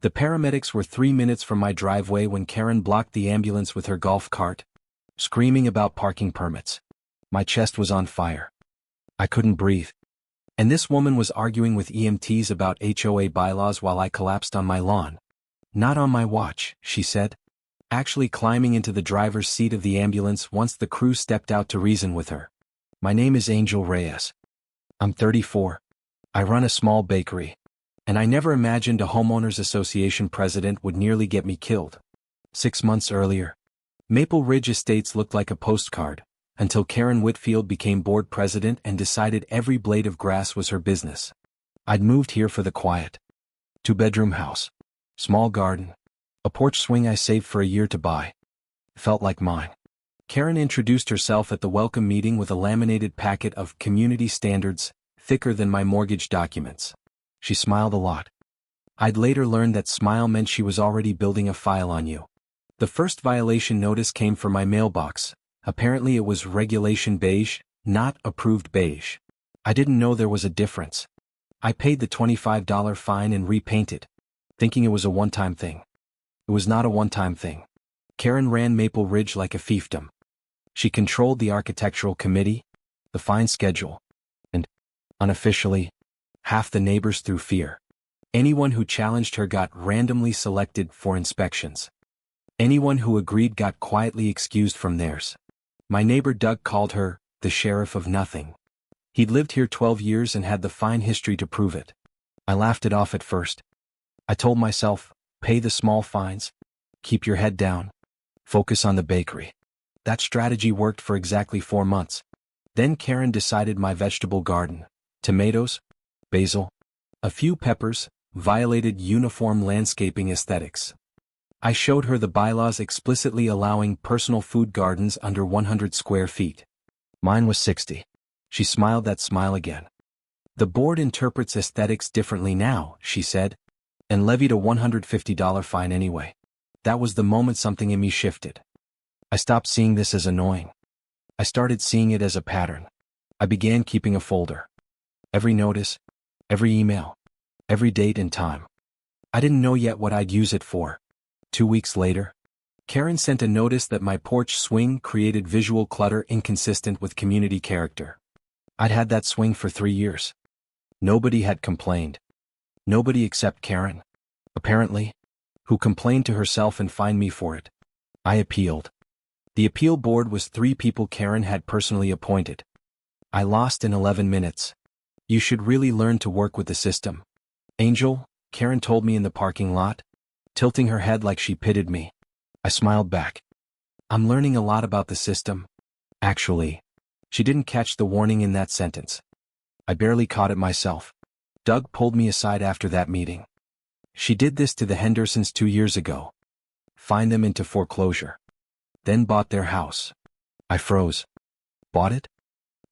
The paramedics were 3 minutes from my driveway when Karen blocked the ambulance with her golf cart, screaming about parking permits. My chest was on fire. I couldn't breathe. And this woman was arguing with EMTs about HOA bylaws while I collapsed on my lawn. Not on my watch, she said, actually climbing into the driver's seat of the ambulance once the crew stepped out to reason with her. My name is Angel Reyes. I'm 34. I run a small bakery. And I never imagined a homeowners association president would nearly get me killed. 6 months earlier, Maple Ridge Estates looked like a postcard, until Karen Whitfield became board president and decided every blade of grass was her business. I'd moved here for the quiet. 2-bedroom house. Small garden. A porch swing I saved for a year to buy. Felt like mine. Karen introduced herself at the welcome meeting with a laminated packet of community standards, thicker than my mortgage documents. She smiled a lot. I'd later learned that smile meant she was already building a file on you. The first violation notice came from my mailbox. Apparently it was regulation beige, not approved beige. I didn't know there was a difference. I paid the $25 fine and repainted, thinking it was a one-time thing. It was not a one-time thing. Karen ran Maple Ridge like a fiefdom. She controlled the architectural committee, the fine schedule, and, unofficially, half the neighbors through fear. Anyone who challenged her got randomly selected for inspections. Anyone who agreed got quietly excused from theirs. My neighbor Doug called her the sheriff of nothing. He'd lived here 12 years and had the fine history to prove it. I laughed it off at first. I told myself, pay the small fines, keep your head down, focus on the bakery. That strategy worked for exactly 4 months. Then Karen decided my vegetable garden, tomatoes, basil, a few peppers, violated uniform landscaping aesthetics. I showed her the bylaws explicitly allowing personal food gardens under 100 square feet. Mine was 60. She smiled that smile again. The board interprets aesthetics differently now, she said, and levied a $150 fine anyway. That was the moment something in me shifted. I stopped seeing this as annoying. I started seeing it as a pattern. I began keeping a folder. Every notice, every email, every date and time. I didn't know yet what I'd use it for. 2 weeks later, Karen sent a notice that my porch swing created visual clutter inconsistent with community character. I'd had that swing for 3 years. Nobody had complained. Nobody except Karen, apparently, who complained to herself and fined me for it. I appealed. The appeal board was 3 people Karen had personally appointed. I lost in 11 minutes. You should really learn to work with the system. Angel, Karen told me in the parking lot, tilting her head like she pitied me. I smiled back. I'm learning a lot about the system. Actually, she didn't catch the warning in that sentence. I barely caught it myself. Doug pulled me aside after that meeting. She did this to the Hendersons 2 years ago. Fined them into foreclosure. Then bought their house. I froze. Bought it?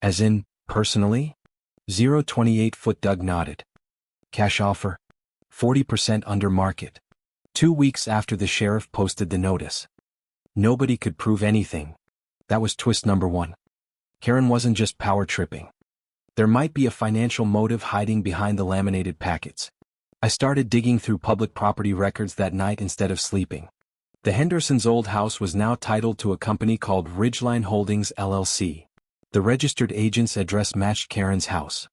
As in, personally? 0.28-foot. Doug nodded. Cash offer. 40% under market. 2 weeks after the sheriff posted the notice. Nobody could prove anything. That was twist number 1. Karen wasn't just power tripping. There might be a financial motive hiding behind the laminated packets. I started digging through public property records that night instead of sleeping. The Hendersons' old house was now titled to a company called Ridgeline Holdings LLC. The registered agent's address matched Karen's house.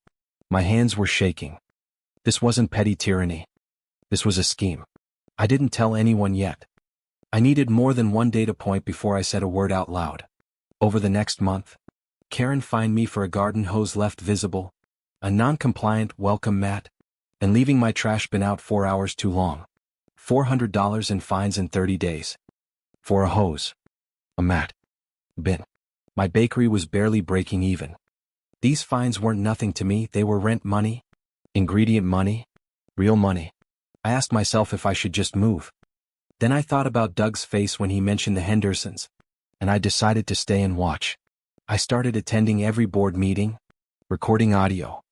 My hands were shaking. This wasn't petty tyranny. This was a scheme. I didn't tell anyone yet. I needed more than one data point before I said a word out loud. Over the next month, Karen fined me for a garden hose left visible, a non-compliant welcome mat, and leaving my trash bin out 4 hours too long. $400 in fines in 30 days. For a hose. A mat. Bin. My bakery was barely breaking even. These fines weren't nothing to me, they were rent money, ingredient money, real money. I asked myself if I should just move. Then I thought about Doug's face when he mentioned the Hendersons, and I decided to stay and watch. I started attending every board meeting, recording audio,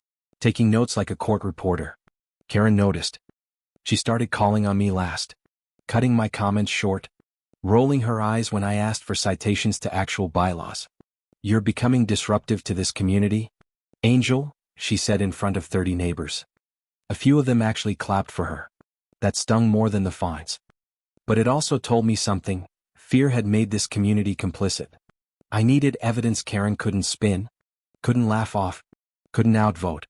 taking notes like a court reporter. Karen noticed. She started calling on me last, cutting my comments short, rolling her eyes when I asked for citations to actual bylaws. You're becoming disruptive to this community, Angel, she said in front of 30 neighbors. A few of them actually clapped for her. That stung more than the fines. But it also told me something. Fear had made this community complicit. I needed evidence Karen couldn't spin, couldn't laugh off, couldn't outvote.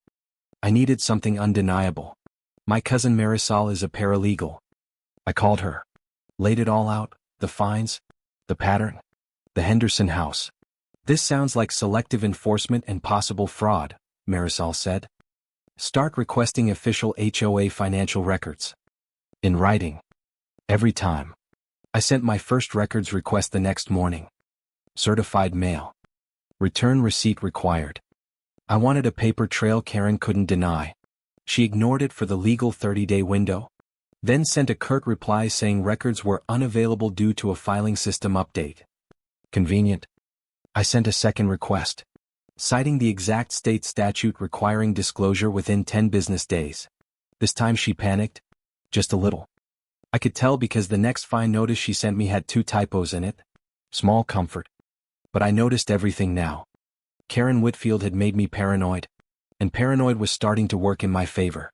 I needed something undeniable. My cousin Marisol is a paralegal. I called her. Laid it all out, the fines, the pattern, the Henderson house. This sounds like selective enforcement and possible fraud, Marisol said. Start requesting official HOA financial records. In writing. Every time. I sent my first records request the next morning. Certified mail. Return receipt required. I wanted a paper trail Karen couldn't deny. She ignored it for the legal 30-day window. Then sent a curt reply saying records were unavailable due to a filing system update. Convenient. I sent a second request, citing the exact state statute requiring disclosure within 10 business days. This time she panicked. Just a little. I could tell because the next fine notice she sent me had 2 typos in it. Small comfort. But I noticed everything now. Karen Whitfield had made me paranoid. And paranoid was starting to work in my favor.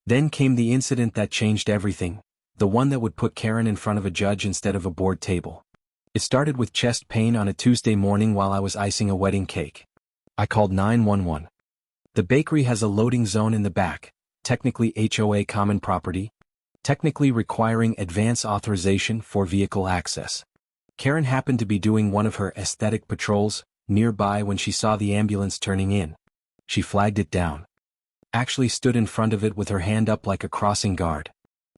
Then came the incident that changed everything, the one that would put Karen in front of a judge instead of a board table. It started with chest pain on a Tuesday morning while I was icing a wedding cake. I called 911. The bakery has a loading zone in the back, technically HOA common property, technically requiring advance authorization for vehicle access. Karen happened to be doing one of her aesthetic patrols nearby when she saw the ambulance turning in. She flagged it down. Actually stood in front of it with her hand up like a crossing guard.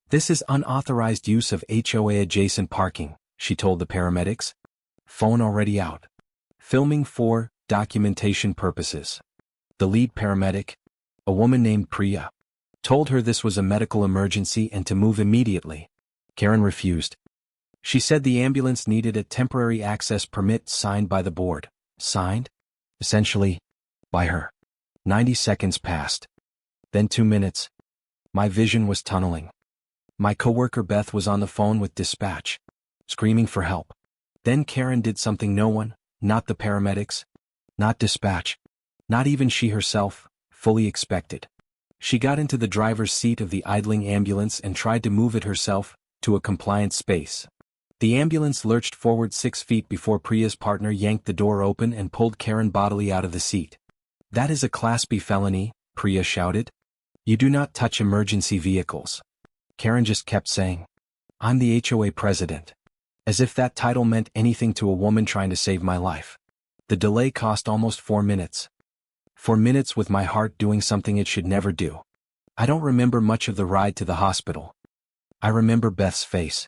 This is unauthorized use of HOA-adjacent parking, she told the paramedics. Phone already out. Filming for documentation purposes. The lead paramedic, a woman named Priya, told her this was a medical emergency and to move immediately. Karen refused. She said the ambulance needed a temporary access permit signed by the board. Signed? Essentially, by her. 90 seconds passed. Then 2 minutes. My vision was tunneling. My coworker Beth was on the phone with dispatch, screaming for help. Then Karen did something no one, not the paramedics, not dispatch, not even she herself, fully expected. She got into the driver's seat of the idling ambulance and tried to move it herself to a compliant space. The ambulance lurched forward 6 feet before Priya's partner yanked the door open and pulled Karen bodily out of the seat. That is a Class B felony, Priya shouted. You do not touch emergency vehicles. Karen just kept saying, I'm the HOA president. As if that title meant anything to a woman trying to save my life. The delay cost almost 4 minutes. 4 minutes with my heart doing something it should never do. I don't remember much of the ride to the hospital. I remember Beth's face.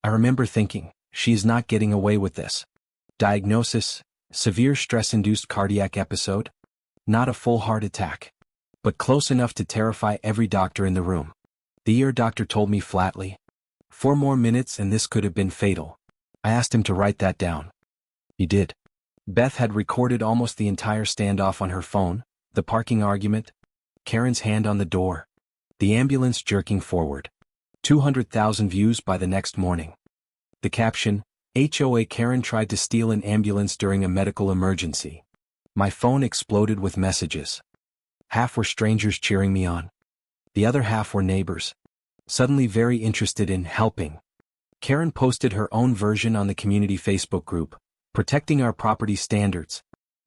I remember thinking, she is not getting away with this. Diagnosis, severe stress-induced cardiac episode. Not a full heart attack. But close enough to terrify every doctor in the room. The ear doctor told me flatly. 4 more minutes and this could have been fatal. I asked him to write that down. He did. Beth had recorded almost the entire standoff on her phone, the parking argument, Karen's hand on the door, the ambulance jerking forward. 200,000 views by the next morning. The caption, HOA Karen tried to steal an ambulance during a medical emergency. My phone exploded with messages. Half were strangers cheering me on. The other half were neighbors, suddenly very interested in helping. Karen posted her own version on the community Facebook group, protecting our property standards.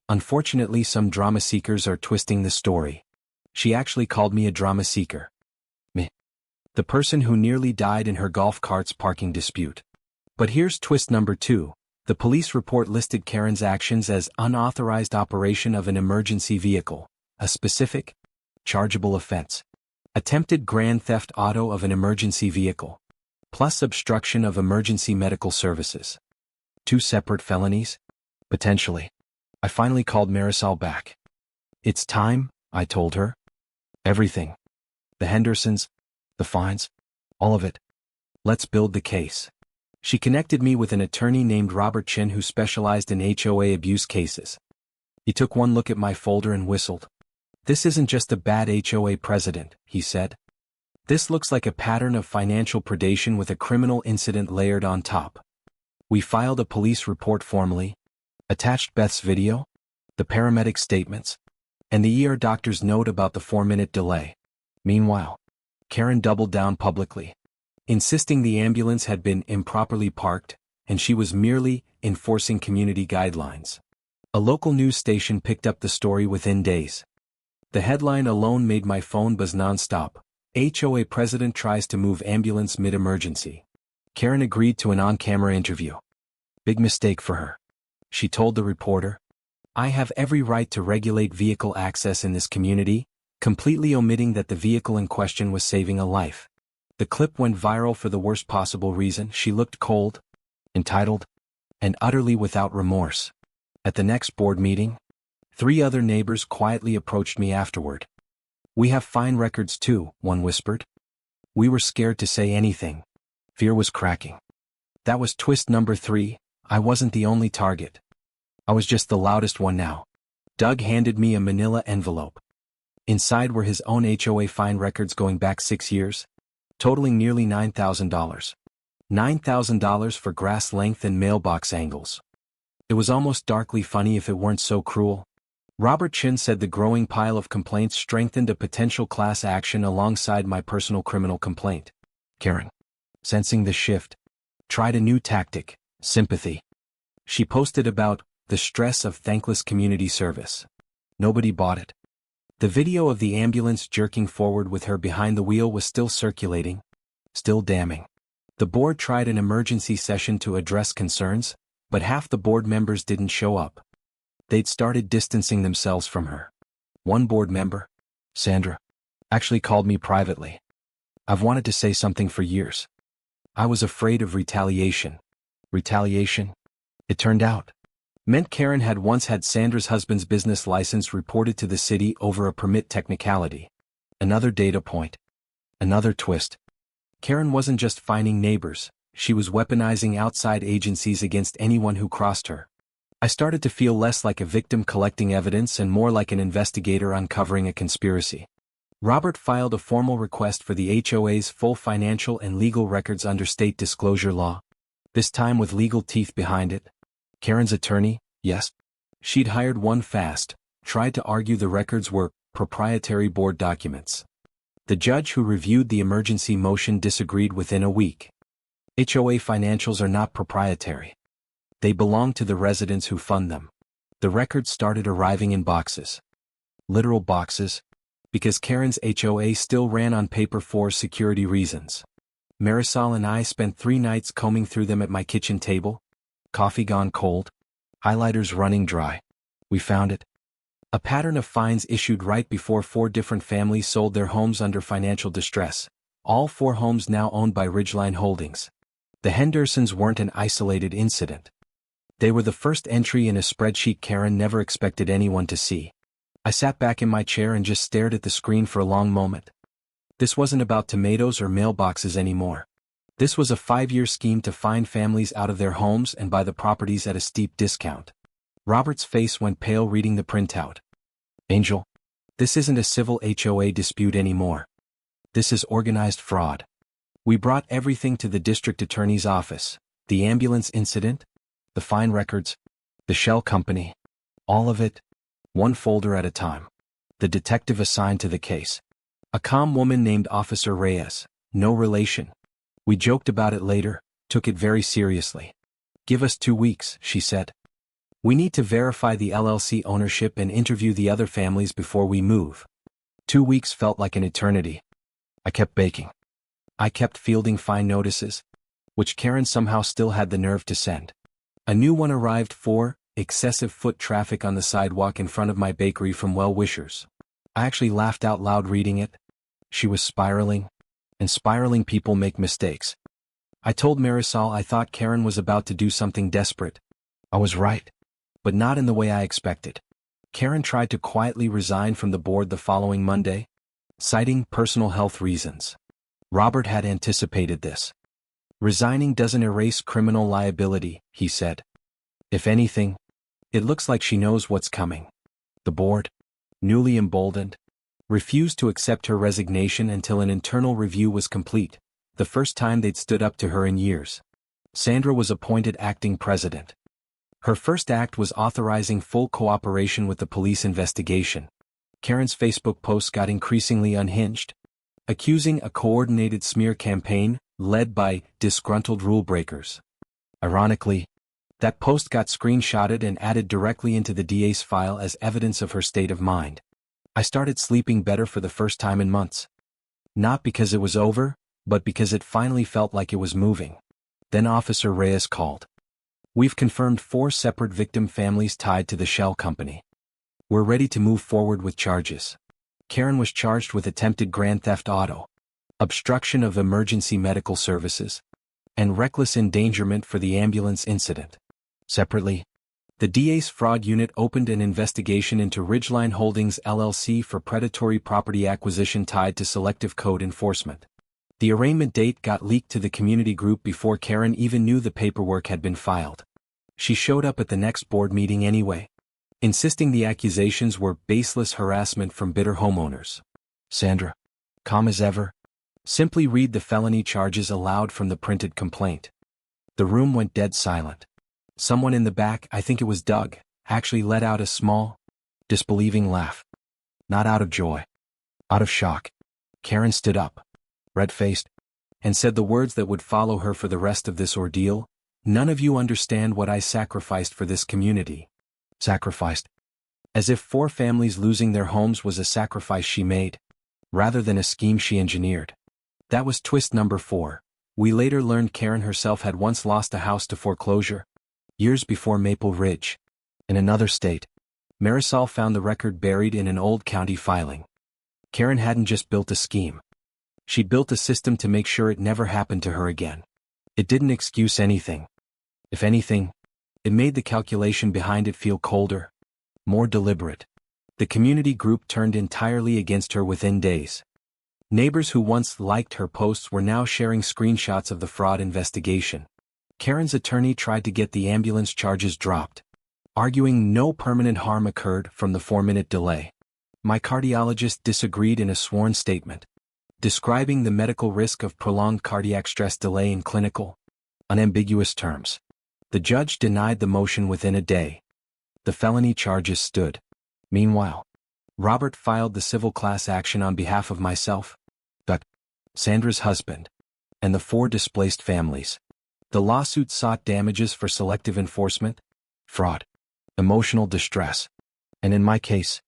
Unfortunately, some drama seekers are twisting the story. She actually called me a drama seeker. Me. The person who nearly died in her golf cart's parking dispute. But here's twist number 2. The police report listed Karen's actions as unauthorized operation of an emergency vehicle, a specific, chargeable offense. Attempted grand theft auto of an emergency vehicle, plus obstruction of emergency medical services. 2 separate felonies? Potentially. I finally called Marisol back. It's time, I told her. Everything. The Hendersons, the fines, all of it. Let's build the case. She connected me with an attorney named Robert Chin who specialized in HOA abuse cases. He took one look at my folder and whistled. This isn't just a bad HOA president, he said. This looks like a pattern of financial predation with a criminal incident layered on top. We filed a police report formally, attached Beth's video, the paramedic statements, and the ER doctor's note about the 4-minute delay. Meanwhile, Karen doubled down publicly. insisting the ambulance had been improperly parked, and she was merely enforcing community guidelines. A local news station picked up the story within days. The headline alone made my phone buzz nonstop. HOA president tries to move ambulance mid-emergency. Karen agreed to an on-camera interview. Big mistake for her. She told the reporter, "I have every right to regulate vehicle access in this community," completely omitting that the vehicle in question was saving a life. The clip went viral for the worst possible reason. She looked cold, entitled, and utterly without remorse. At the next board meeting, 3 other neighbors quietly approached me afterward. "We have fine records too," one whispered. We were scared to say anything. Fear was cracking. That was twist number 3. I wasn't the only target. I was just the loudest one now. Doug handed me a manila envelope. Inside were his own HOA fine records going back 6 years, totaling nearly $9,000. $9,000 for grass length and mailbox angles. It was almost darkly funny if it weren't so cruel. Robert Chin said the growing pile of complaints strengthened a potential class action alongside my personal criminal complaint. Karen, sensing the shift, tried a new tactic, sympathy. She posted about the stress of thankless community service. Nobody bought it. The video of the ambulance jerking forward with her behind the wheel was still circulating, still damning. The board tried an emergency session to address concerns, but half the board members didn't show up. They'd started distancing themselves from her. One board member, Sandra, actually called me privately. "I've wanted to say something for years. I was afraid of retaliation." Retaliation? It turned out, meant Karen had once had Sandra's husband's business license reported to the city over a permit technicality. Another data point. Another twist. Karen wasn't just fining neighbors, she was weaponizing outside agencies against anyone who crossed her. I started to feel less like a victim collecting evidence and more like an investigator uncovering a conspiracy. Robert filed a formal request for the HOA's full financial and legal records under state disclosure law. This time with legal teeth behind it. Karen's attorney, yes, she'd hired one fast, tried to argue the records were proprietary board documents. The judge who reviewed the emergency motion disagreed within a week. HOA financials are not proprietary. They belong to the residents who fund them. The records started arriving in boxes. Literal boxes, because Karen's HOA still ran on paper for security reasons. Marisol and I spent 3 nights combing through them at my kitchen table. Coffee gone cold. Highlighters running dry. We found it. A pattern of fines issued right before 4 different families sold their homes under financial distress. All 4 homes now owned by Ridgeline Holdings. The Hendersons weren't an isolated incident. They were the first entry in a spreadsheet Karen never expected anyone to see. I sat back in my chair and just stared at the screen for a long moment. This wasn't about tomatoes or mailboxes anymore. This was a 5-year scheme to fine families out of their homes and buy the properties at a steep discount. Robert's face went pale reading the printout. "Angel, this isn't a civil HOA dispute anymore. This is organized fraud. We brought everything to the district attorney's office. The ambulance incident, the fine records, the shell company, all of it, one folder at a time. The detective assigned to the case. A calm woman named Officer Reyes, no relation. We joked about it later, took it very seriously. Give us 2 weeks, she said. We need to verify the LLC ownership and interview the other families before we move. 2 weeks felt like an eternity. I kept baking. I kept fielding fine notices, which Karen somehow still had the nerve to send. A new one arrived for excessive foot traffic on the sidewalk in front of my bakery from well-wishers. I actually laughed out loud reading it. She was spiraling, and spiraling people make mistakes. I told Marisol I thought Karen was about to do something desperate. I was right, but not in the way I expected. Karen tried to quietly resign from the board the following Monday, citing personal health reasons. Robert had anticipated this. Resigning doesn't erase criminal liability, he said. If anything, it looks like she knows what's coming. The board, newly emboldened, refused to accept her resignation until an internal review was complete, the first time they'd stood up to her in years. Sandra was appointed acting president. Her first act was authorizing full cooperation with the police investigation. Karen's Facebook posts got increasingly unhinged, accusing a coordinated smear campaign, led by disgruntled rule breakers. Ironically, that post got screenshotted and added directly into the DA's file as evidence of her state of mind. I started sleeping better for the first time in months. Not because it was over, but because it finally felt like it was moving. Then Officer Reyes called. "We've confirmed 4 separate victim families tied to the shell company. We're ready to move forward with charges." Karen was charged with attempted grand theft auto, obstruction of emergency medical services, and reckless endangerment for the ambulance incident. Separately, the DA's fraud unit opened an investigation into Ridgeline Holdings LLC for predatory property acquisition tied to selective code enforcement. The arraignment date got leaked to the community group before Karen even knew the paperwork had been filed. She showed up at the next board meeting anyway, insisting the accusations were baseless harassment from bitter homeowners. "Sandra, calm as ever. Simply read the felony charges aloud from the printed complaint." The room went dead silent. Someone in the back, I think it was Doug, actually let out a small, disbelieving laugh. Not out of joy. Out of shock. Karen stood up, red-faced, and said the words that would follow her for the rest of this ordeal. "None of you understand what I sacrificed for this community." Sacrificed. As if 4 families losing their homes was a sacrifice she made, rather than a scheme she engineered. That was twist number 4. We later learned Karen herself had once lost a house to foreclosure, years before Maple Ridge. In another state, Marisol found the record buried in an old county filing. Karen hadn't just built a scheme. She'd built a system to make sure it never happened to her again. It didn't excuse anything. If anything, it made the calculation behind it feel colder, more deliberate. The community group turned entirely against her within days. Neighbors who once liked her posts were now sharing screenshots of the fraud investigation. Karen's attorney tried to get the ambulance charges dropped, arguing no permanent harm occurred from the 4-minute delay. My cardiologist disagreed in a sworn statement, describing the medical risk of prolonged cardiac stress delay in clinical, unambiguous terms. The judge denied the motion within a day. The felony charges stood. Meanwhile, Robert filed the civil class action on behalf of myself, Doug, Sandra's husband, and the 4 displaced families. The lawsuit sought damages for selective enforcement, fraud, emotional distress, and in my case,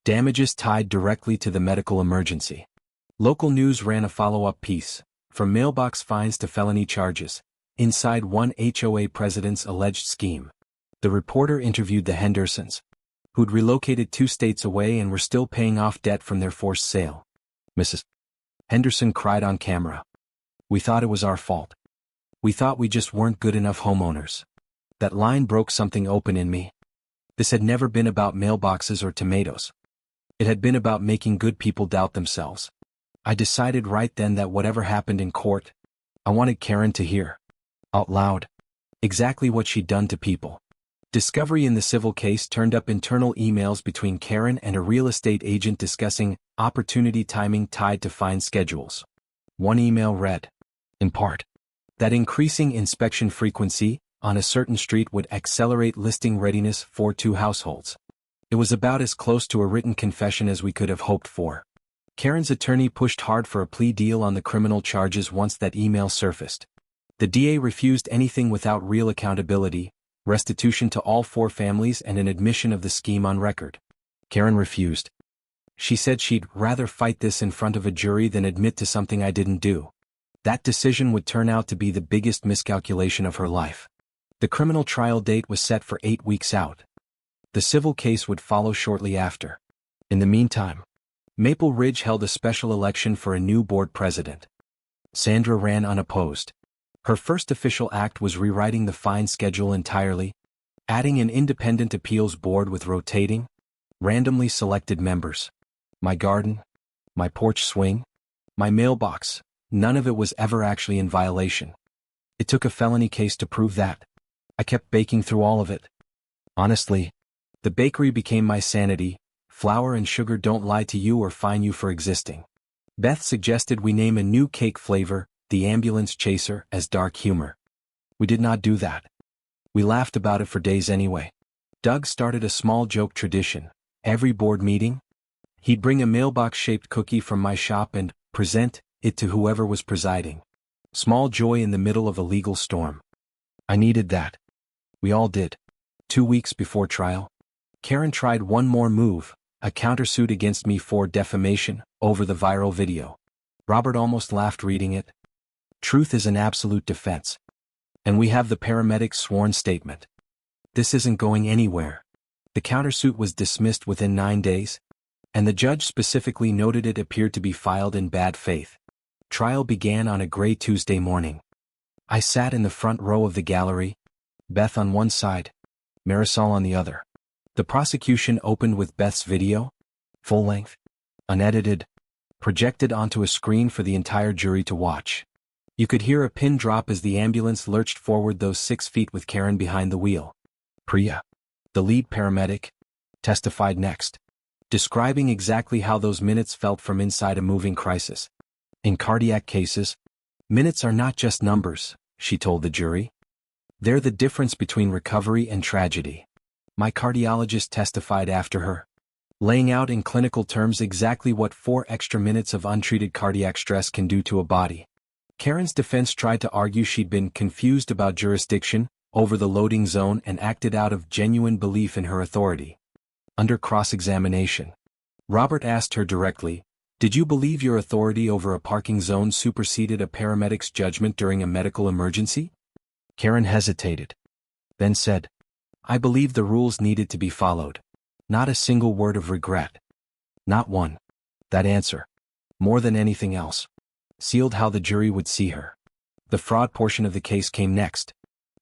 damages tied directly to the medical emergency. Local news ran a follow-up piece, from mailbox fines to felony charges, inside one HOA president's alleged scheme. The reporter interviewed the Hendersons, who'd relocated 2 states away and were still paying off debt from their forced sale. Mrs. Henderson cried on camera. "We thought it was our fault. We thought we just weren't good enough homeowners." That line broke something open in me. This had never been about mailboxes or tomatoes. It had been about making good people doubt themselves. I decided right then that whatever happened in court, I wanted Karen to hear, out loud, exactly what she'd done to people. Discovery in the civil case turned up internal emails between Karen and a real estate agent discussing opportunity timing tied to fine schedules. One email read, in part, that increasing inspection frequency on a certain street would accelerate listing readiness for 2 households. It was about as close to a written confession as we could have hoped for. Karen's attorney pushed hard for a plea deal on the criminal charges once that email surfaced. The DA refused anything without real accountability, restitution to all 4 families and an admission of the scheme on record. Karen refused. She said she'd rather fight this in front of a jury than admit to something I didn't do. That decision would turn out to be the biggest miscalculation of her life. The criminal trial date was set for 8 weeks out. The civil case would follow shortly after. In the meantime, Maple Ridge held a special election for a new board president. Sandra ran unopposed. Her first official act was rewriting the fine schedule entirely, adding an independent appeals board with rotating, randomly selected members. My garden, my porch swing, my mailbox, none of it was ever actually in violation. It took a felony case to prove that. I kept baking through all of it. Honestly, the bakery became my sanity. Flour and sugar don't lie to you or fine you for existing. Beth suggested we name a new cake flavor, the Ambulance Chaser, as dark humor. We did not do that. We laughed about it for days anyway. Doug started a small joke tradition. Every board meeting, he'd bring a mailbox-shaped cookie from my shop and present it to whoever was presiding. Small joy in the middle of a legal storm. I needed that. We all did. 2 weeks before trial, Karen tried one more move, a countersuit against me for defamation, over the viral video. Robert almost laughed reading it. Truth is an absolute defense. And we have the paramedic's sworn statement. This isn't going anywhere. The countersuit was dismissed within 9 days, and the judge specifically noted it appeared to be filed in bad faith. Trial began on a gray Tuesday morning. I sat in the front row of the gallery, Beth on one side, Marisol on the other. The prosecution opened with Beth's video, full-length, unedited, projected onto a screen for the entire jury to watch. You could hear a pin drop as the ambulance lurched forward those 6 feet with Karen behind the wheel. Priya, the lead paramedic, testified next, describing exactly how those minutes felt from inside a moving crisis. In cardiac cases, minutes are not just numbers, she told the jury. They're the difference between recovery and tragedy. My cardiologist testified after her, laying out in clinical terms exactly what 4 extra minutes of untreated cardiac stress can do to a body. Karen's defense tried to argue she'd been confused about jurisdiction, over the loading zone, and acted out of genuine belief in her authority. Under cross-examination, Robert asked her directly, "Did you believe your authority over a parking zone superseded a paramedic's judgment during a medical emergency?" Karen hesitated, then said, "I believe the rules needed to be followed. Not a single word of regret. Not one." That answer, more than anything else, sealed how the jury would see her. The fraud portion of the case came next,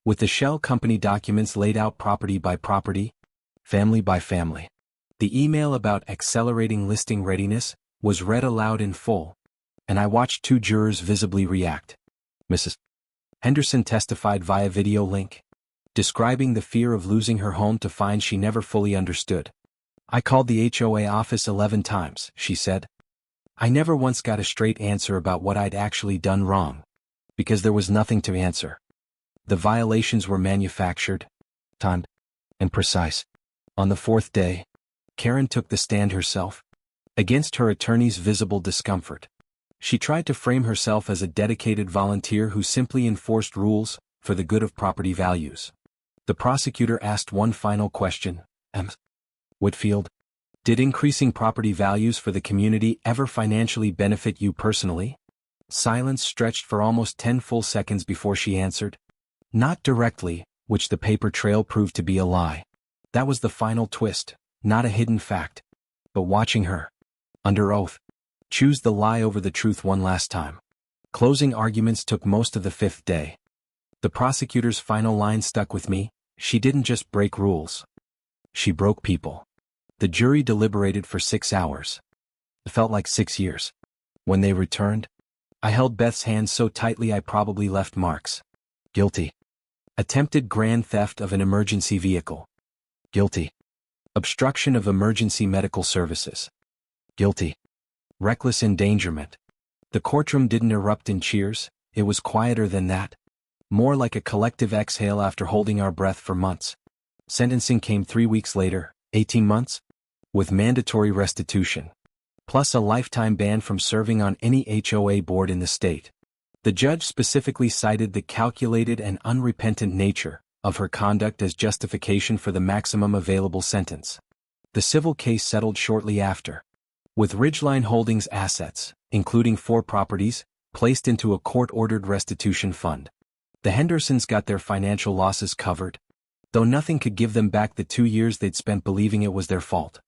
with the shell company documents laid out property by property, family by family. The email about accelerating listing readiness was read aloud in full, and I watched 2 jurors visibly react. Mrs. Henderson testified via video link, describing the fear of losing her home to find she never fully understood. "I called the HOA office 11 times, she said. I never once got a straight answer about what I'd actually done wrong, because there was nothing to answer. The violations were manufactured, timed, and precise." On the 4th day, Karen took the stand herself, against her attorney's visible discomfort. She tried to frame herself as a dedicated volunteer who simply enforced rules for the good of property values. The prosecutor asked one final question, "Ms. Whitfield, did increasing property values for the community ever financially benefit you personally?" Silence stretched for almost 10 full seconds before she answered, "Not directly," which the paper trail proved to be a lie. That was the final twist, not a hidden fact. But watching her, under oath, choose the lie over the truth one last time. Closing arguments took most of the 5th day. The prosecutor's final line stuck with me: she didn't just break rules. She broke people. The jury deliberated for 6 hours. It felt like 6 years. When they returned, I held Beth's hand so tightly I probably left marks. Guilty. Attempted grand theft of an emergency vehicle. Guilty. Obstruction of emergency medical services. Guilty. Reckless endangerment. The courtroom didn't erupt in cheers, it was quieter than that. More like a collective exhale after holding our breath for months. Sentencing came 3 weeks later, 18 months, with mandatory restitution, plus a lifetime ban from serving on any HOA board in the state. The judge specifically cited the calculated and unrepentant nature of her conduct as justification for the maximum available sentence. The civil case settled shortly after, with Ridgeline Holdings' assets, including 4 properties, placed into a court-ordered restitution fund. The Hendersons got their financial losses covered, though nothing could give them back the 2 years they'd spent believing it was their fault.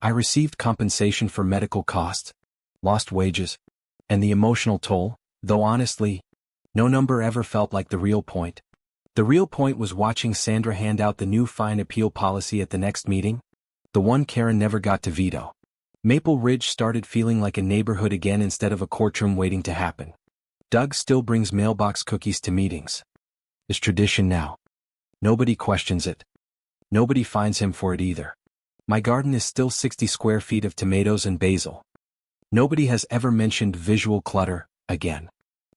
I received compensation for medical costs, lost wages, and the emotional toll, though honestly, no number ever felt like the real point. The real point was watching Sandra hand out the new fine appeal policy at the next meeting, the one Karen never got to veto. Maple Ridge started feeling like a neighborhood again instead of a courtroom waiting to happen. Doug still brings mailbox cookies to meetings. It's tradition now. Nobody questions it. Nobody finds him for it either. My garden is still 60 square feet of tomatoes and basil. Nobody has ever mentioned visual clutter again.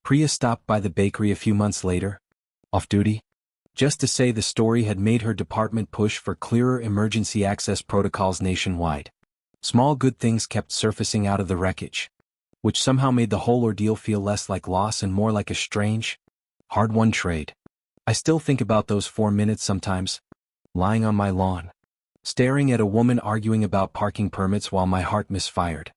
Priya stopped by the bakery a few months later, off duty, just to say the story had made her department push for clearer emergency access protocols nationwide. Small good things kept surfacing out of the wreckage. which somehow made the whole ordeal feel less like loss and more like a strange, hard-won trade. I still think about those 4 minutes sometimes, lying on my lawn, staring at a woman arguing about parking permits while my heart misfired.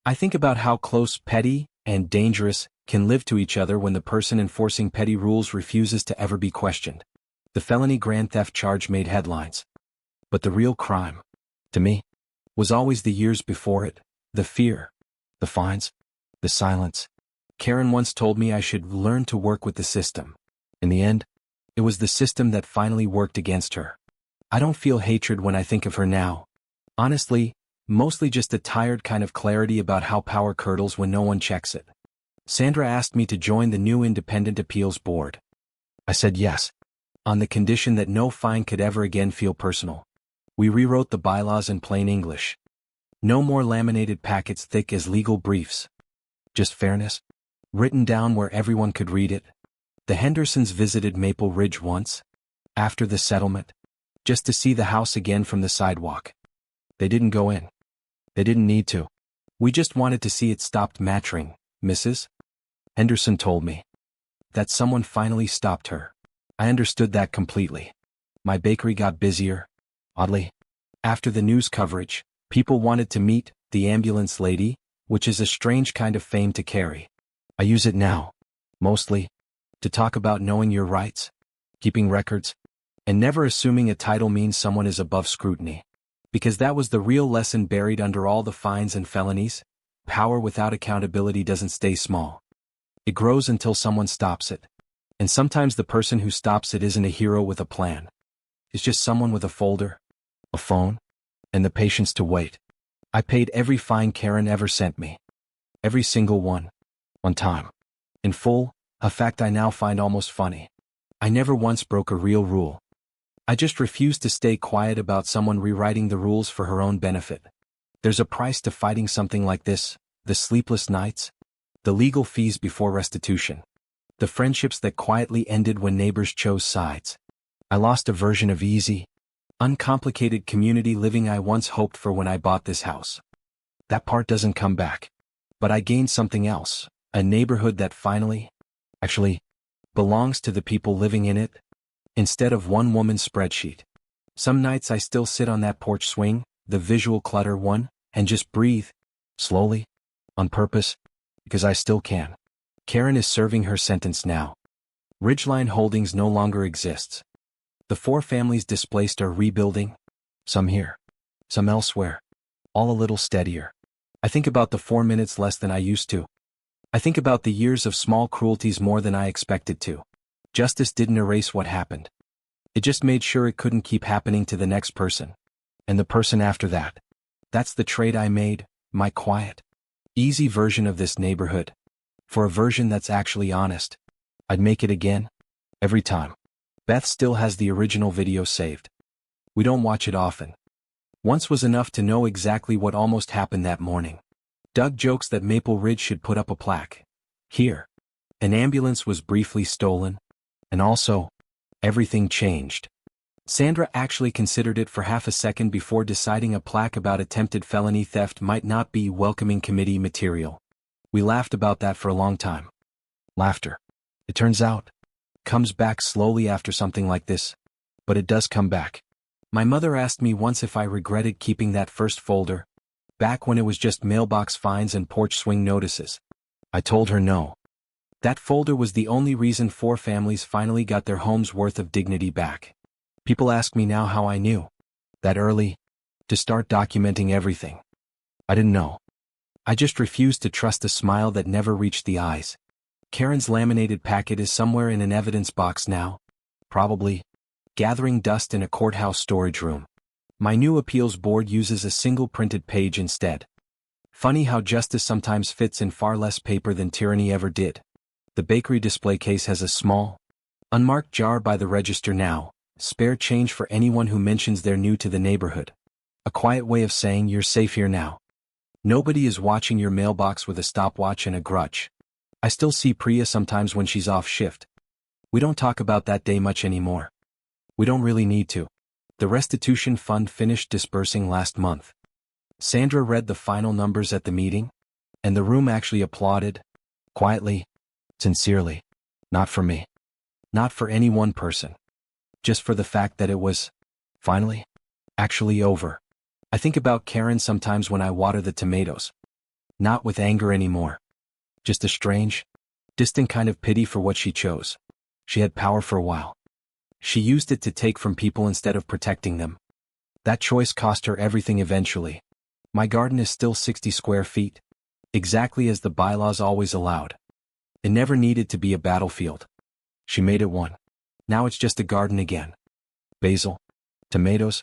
I think about how close petty and dangerous can live to each other when the person enforcing petty rules refuses to ever be questioned. The felony grand theft charge made headlines. But the real crime, to me, was always the years before it, the fear, the fines, the silence. Karen once told me I should learn to work with the system. In the end, it was the system that finally worked against her. I don't feel hatred when I think of her now. Honestly, mostly just a tired kind of clarity about how power curdles when no one checks it. Sandra asked me to join the new independent appeals board. I said yes, on the condition that no fine could ever again feel personal. We rewrote the bylaws in plain English. No more laminated packets thick as legal briefs. Just fairness, written down where everyone could read it. The Hendersons visited Maple Ridge once, after the settlement, just to see the house again from the sidewalk. They didn't go in. They didn't need to. We just wanted to see it stopped mattering, Mrs. Henderson told me. That someone finally stopped her. I understood that completely. My bakery got busier. Oddly, after the news coverage, people wanted to meet the ambulance lady, which is a strange kind of fame to carry. I use it now, mostly, to talk about knowing your rights, keeping records, and never assuming a title means someone is above scrutiny. Because that was the real lesson buried under all the fines and felonies. Power without accountability doesn't stay small. It grows until someone stops it. And sometimes the person who stops it isn't a hero with a plan. It's just someone with a folder, a phone, and the patience to wait. I paid every fine Karen ever sent me. Every single one. On time. In full, a fact I now find almost funny. I never once broke a real rule. I just refused to stay quiet about someone rewriting the rules for her own benefit. There's a price to fighting something like this, the sleepless nights, the legal fees before restitution, the friendships that quietly ended when neighbors chose sides. I lost a version of easy, uncomplicated community living I once hoped for when I bought this house. That part doesn't come back. But I gained something else, a neighborhood that finally, actually, belongs to the people living in it, instead of one woman's spreadsheet. Some nights I still sit on that porch swing, the visual clutter one, and just breathe, slowly, on purpose, because I still can. Karen is serving her sentence now. Ridgeline Holdings no longer exists. The 4 families displaced are rebuilding, some here, some elsewhere, all a little steadier. I think about the 4 minutes less than I used to. I think about the years of small cruelties more than I expected to. Justice didn't erase what happened. It just made sure it couldn't keep happening to the next person. And the person after that. That's the trade I made, my quiet, easy version of this neighborhood. For a version that's actually honest. I'd make it again. Every time. Beth still has the original video saved. We don't watch it often. Once was enough to know exactly what almost happened that morning. Doug jokes that Maple Ridge should put up a plaque. Here. An ambulance was briefly stolen. And also, everything changed. Sandra actually considered it for half a second before deciding a plaque about attempted felony theft might not be welcoming committee material. We laughed about that for a long time. Laughter, it turns out, comes back slowly after something like this. But it does come back. My mother asked me once if I regretted keeping that first folder, back when it was just mailbox fines and porch swing notices. I told her no. That folder was the only reason 4 families finally got their homes' worth of dignity back. People ask me now how I knew, that early, to start documenting everything. I didn't know. I just refused to trust a smile that never reached the eyes. Karen's laminated packet is somewhere in an evidence box now. Probably, gathering dust in a courthouse storage room. My new appeals board uses a single printed page instead. Funny how justice sometimes fits in far less paper than tyranny ever did. The bakery display case has a small, unmarked jar by the register now, spare change for anyone who mentions they're new to the neighborhood. A quiet way of saying you're safe here now. Nobody is watching your mailbox with a stopwatch and a grudge. I still see Priya sometimes when she's off shift. We don't talk about that day much anymore. We don't really need to. The restitution fund finished dispersing last month. Sandra read the final numbers at the meeting. And the room actually applauded. Quietly. Sincerely. Not for me. Not for any one person. Just for the fact that it was, finally, actually over. I think about Karen sometimes when I water the tomatoes. Not with anger anymore. Just a strange, distant kind of pity for what she chose. She had power for a while. She used it to take from people instead of protecting them. That choice cost her everything eventually. My garden is still 60 square feet. Exactly as the bylaws always allowed. It never needed to be a battlefield. She made it one. Now it's just a garden again. Basil. Tomatoes.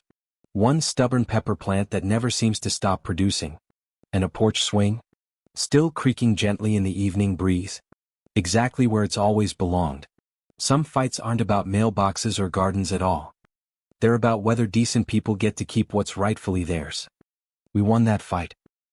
One stubborn pepper plant that never seems to stop producing. And a porch swing. Still creaking gently in the evening breeze. Exactly where it's always belonged. Some fights aren't about mailboxes or gardens at all. They're about whether decent people get to keep what's rightfully theirs. We won that fight.